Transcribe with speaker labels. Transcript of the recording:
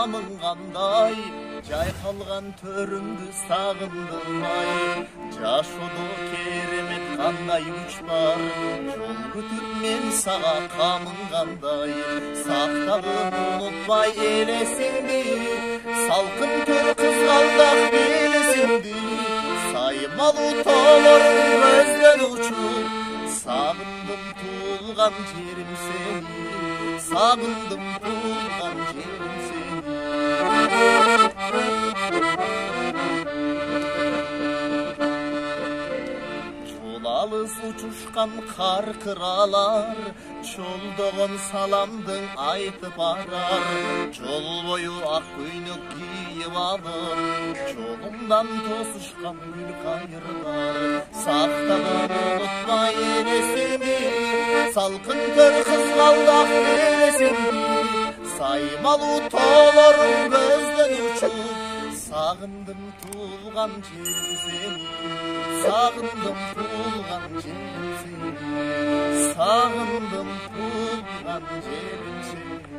Speaker 1: камың қандай, жайқалған төріңді сағындым ай. Жашоодо керемет қандай күч бар, жол күтүп мен сага камың қандай. Сактагын унутпай элесиңди, салкын төр кызгалдак белесиңди. Саймалуу тоолорун көздөн учуп, сагындым туулган жерим сени, сагындым туулган жерим сени. Жол алыс учушкан каркыралар, жолдогон саламдың айтып барар. Жол бою ак көйнөк кийип алып, жолумдан тосушкан гүл кайырлар. Сактагын унутпай элесиңди, салкын төр кызгалдак белесиңди. Саймалуу тоолорун көздөн учуп, сагындым туулган жерим сени, сагындым туулган жерим сени, сагындым туулган жерим сени.